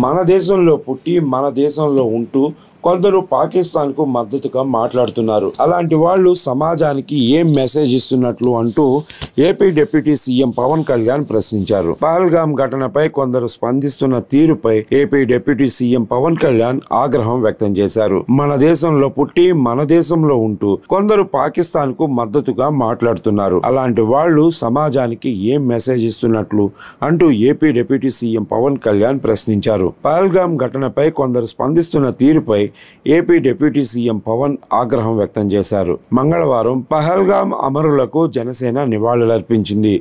మన దేశంలో పుట్టి మన దేశంలో ఉంటూ కొందరు పాకిస్తాన్కు మద్దతుగా మాట్లాడుతున్నారు. అలాంటి వాళ్ళు సమాజానికి ఏం మెసేజ్ ఇస్తున్నట్లు అంటూ AP deputy CM Pawan Kalyan ప్రశ్నించారు. పహల్గామ్ ఘటనపై కొందరు స్పందిస్తున్న తీరుపై AP deputy CM Pawan Kalyan ఆగ్రహం వ్యక్తం చేశారు. మన దేశంలో పుట్టి మన దేశంలో ఉంటూ కొందరు పాకిస్తాన్కు మద్దతుగా మాట్లాడుతున్నారు. అలాంటి వాళ్ళు సమాజానికి ఏం మెసేజ్ ఇస్తున్నట్లు అంటూ AP deputy CM Pawan Kalyan ప్రశ్నించారు. పహల్గామ్ ఘటనపై కొందరు స్పందిస్తున్న తీరుపై ఏపీ డిప్యూటీ సీఎం పవన్ ఆగ్రహం వ్యక్తం చేశారు. మంగళవారం పహల్గామ్ అమరులకు జనసేన నివాళులర్పించింది.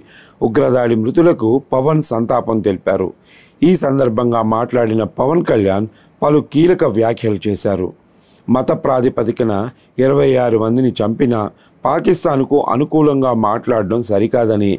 ఉగ్రదాడి మృతులకు పవన్ సంతాపం తెలిపారు. ఈ సందర్భంగా మాట్లాడిన పవన్ కళ్యాణ్ పలు కీలక వ్యాఖ్యలు చేశారు. మత ప్రాతిపదికన 26 మందిని చంపిన పాకిస్తాన్కు అనుకూలంగా మాట్లాడడం సరికాదని,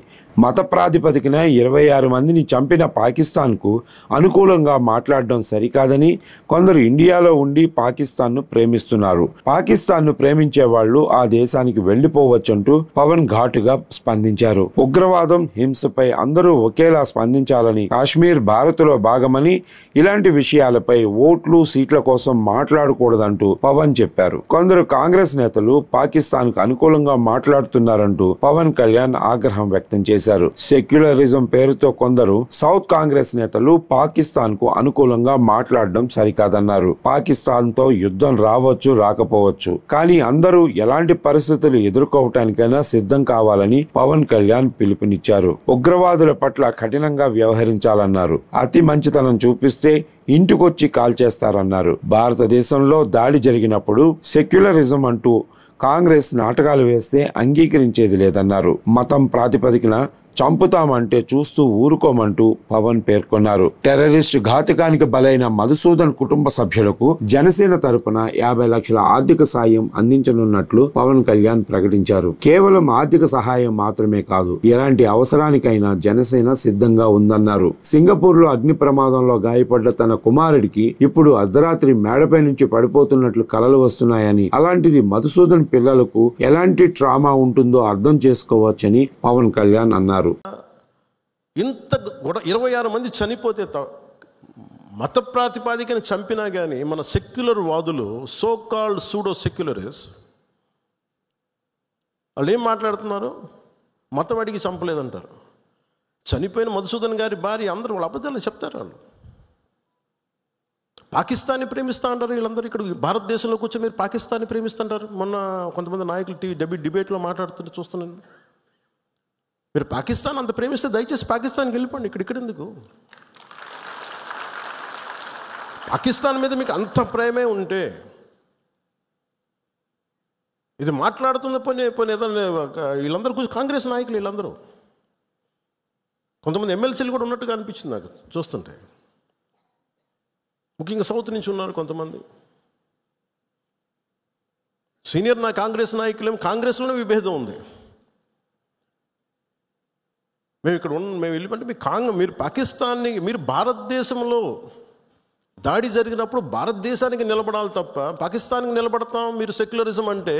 మత ప్రాతిపదికన 26 మందిని చంపిన పాకిస్తాన్కు అనుకూలంగా మాట్లాడడం సరికాదని, కొందరు ఇండియాలో ఉండి పాకిస్తాన్ను ప్రేమిస్తున్నారు. పాకిస్తాన్ను ప్రేమించే వాళ్ళు ఆ దేశానికి వెళ్లిపోవచ్చంటూ పవన్ ఘాటుగా స్పందించారు. ఉగ్రవాదం, హింసపై అందరూ ఒకేలా స్పందించాలని, కాశ్మీర్ భారత్లో భాగమని, ఇలాంటి విషయాలపై ఓట్లు సీట్ల కోసం మాట్లాడకూడదంటూ పవన్ చెప్పారు. కొందరు కాంగ్రెస్ నేతలు పాకిస్తాన్కు అనుకూలంగా మాట్లాడుతున్నారంటూ పవన్ కళ్యాణ్ ఆగ్రహం వ్యక్తం చేశారు. సెక్యులరిజం పేరుతో కొందరు సౌత్ కాంగ్రెస్ నేతలు పాకిస్తాన్ కు అనుకూలంగా మాట్లాడడం సరికాదన్నారు. పాకిస్తాన్ తో యుద్ధం రావచ్చు, రాకపోవచ్చు, కానీ అందరూ ఎలాంటి పరిస్థితులు ఎదుర్కోవటానికైనా సిద్ధం కావాలని పవన్ కళ్యాణ్ పిలుపునిచ్చారు. ఉగ్రవాదుల పట్ల కఠినంగా వ్యవహరించాలన్నారు. అతి మంచితనం చూపిస్తే ఇంటికొచ్చి కాల్చేస్తారన్నారు. భారతదేశంలో దాడి జరిగినప్పుడు సెక్యులరిజం అంటూ కాంగ్రెస్ నాటకాలు వేస్తే అంగీకరించేది లేదన్నారు. మతం ప్రాతిపదికన చంపుతామంటే చూస్తూ ఊరుకోమంటూ పవన్ పేర్కొన్నారు. టెర్రరిస్ట్ ఘాతకానికి బలైన మధుసూదన్ కుటుంబ సభ్యులకు జనసేన తరపున 50 లక్షల ఆర్థిక సాయం అందించనున్నట్లు పవన్ కళ్యాణ్ ప్రకటించారు. కేవలం ఆర్థిక సహాయం మాత్రమే కాదు, ఎలాంటి అవసరానికైనా జనసేన సిద్ధంగా ఉందన్నారు. సింగపూర్ లో అగ్ని ప్రమాదంలో గాయపడ్డ తన కుమారుడికి ఇప్పుడు అర్ధరాత్రి మేడపై నుంచి పడిపోతున్నట్లు కలలు వస్తున్నాయని, అలాంటిది మధుసూదన్ పిల్లలకు ఎలాంటి ట్రామా ఉంటుందో అర్థం చేసుకోవచ్చని పవన్ కళ్యాణ్ అన్నారు. ఇంత 26 మంది చనిపోతే మత ప్రాతిపాదికను చంపినా కానీ మన సెక్యులర్ వాదులు, సో కాల్డ్ సూడో సెక్యులరిస్ట్, వాళ్ళు ఏం మాట్లాడుతున్నారు? మతం అడిగి చంపలేదంటారు. చనిపోయిన మధుసూదన్ గారి భార్య అందరూ వాళ్ళ అబద్ధాలు చెప్తారు. వాళ్ళు పాకిస్తాన్ని ప్రేమిస్తూ ఉంటారు. వీళ్ళందరూ ఇక్కడ భారతదేశంలో కూర్చొని మీరు పాకిస్తాన్ని ప్రేమిస్తుంటారు. మొన్న కొంతమంది నాయకులు డిబేట్లో మాట్లాడుతుంటే చూస్తున్నాను. మీరు పాకిస్తాన్ అంత ప్రేమిస్తే దయచేసి పాకిస్తాన్కి వెళ్ళిపోండి, ఇక్కడ ఎందుకు? పాకిస్తాన్ మీద మీకు అంత ప్రేమే ఉంటే ఇది మాట్లాడుతున్న పని ఏదైనా వీళ్ళందరూ కూర్చొని కాంగ్రెస్ నాయకులు వీళ్ళందరూ, కొంతమంది ఎమ్మెల్సీలు కూడా ఉన్నట్టుగా అనిపించింది నాకు చూస్తుంటే. ముఖ్యంగా సౌత్ నుంచి ఉన్నారు కొంతమంది సీనియర్ కాంగ్రెస్ నాయకులేమో కాంగ్రెస్లోనే విభేదం ఉంది. మేము వెళ్ళిపోతే మీరు పాకిస్తాన్ని, మీరు భారతదేశంలో దాడి జరిగినప్పుడు భారతదేశానికి నిలబడాలి తప్ప పాకిస్తాన్కి నిలబడతాం మీరు సెక్యులరిజం అంటే